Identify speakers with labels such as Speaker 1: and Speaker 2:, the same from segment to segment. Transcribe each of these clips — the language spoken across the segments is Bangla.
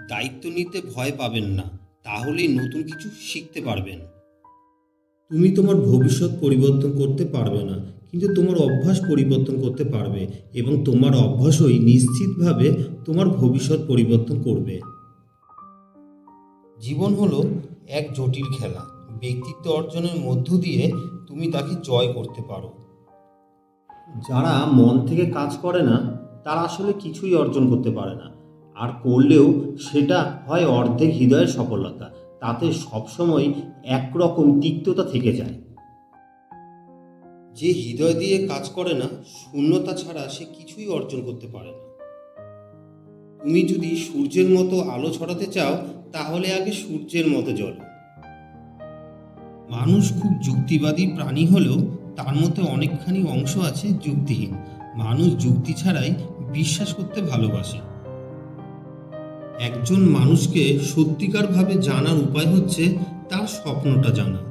Speaker 1: দায়িত্ব নিতে ভয় পাবেন না, তাহলেই নতুন কিছু শিখতে পারবেন। তুমি তোমার ভবিষ্যৎ পরিবর্তন করতে পারবে না, কিন্তু তোমার অভ্যাস পরিবর্তন করতে পারবে, এবং তোমার অভ্যাসই নিশ্চিতভাবে তোমার ভবিষ্যৎ পরিবর্তন করবে। জীবন হলো এক জটিল খেলা। ব্যক্তিত্ব অর্জনের মধ্য দিয়ে তুমি তাকে জয় করতে পারো। যারা মন থেকে কাজ করে না তারা আসলে কিছুই অর্জন করতে পারে না, আর করলেও সেটা হয় অর্ধেক হৃদয়ের সফলতা, তাতে সবসময় একরকম তিক্ততা থেকে যায়। যে হৃদয় দিয়ে কাজ করে না, শূন্যতা ছাড়া সে কিছুই অর্জন করতে পারে না। তুমি যদি সূর্যের মতো আলো ছড়াতে চাও, তাহলে আগে সূর্যের মতো জ্বলো। মানুষ খুব যুক্তিবাদী প্রাণী হলেও তার মধ্যে অনেকখানি অংশ আছে যুক্তিহীন। মানুষ যুক্তি ছাড়াই বিশ্বাস করতে ভালোবাসে। একজন মানুষকে সত্যিকারভাবে জানার উপায় হচ্ছে তার স্বপ্নটা জানা।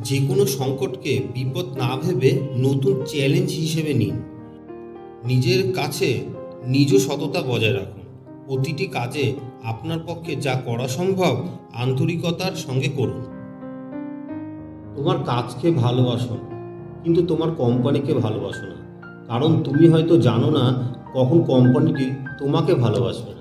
Speaker 1: যে কোনো সংকটকে বিপদ না ভেবে নতুন চ্যালেঞ্জ হিসেবে নিন। নিজের কাছে নিজ সততা বজায় রাখুন। প্রতিটি কাজে আপনার পক্ষে যা করা সম্ভব আন্তরিকতার সঙ্গে করুন। তোমার কাজকে ভালোবাসো, কিন্তু তোমার কোম্পানিকে ভালোবাসো না, কারণ তুমি হয়তো জানো না কখন কোম্পানিটি তোমাকে ভালোবাসবে।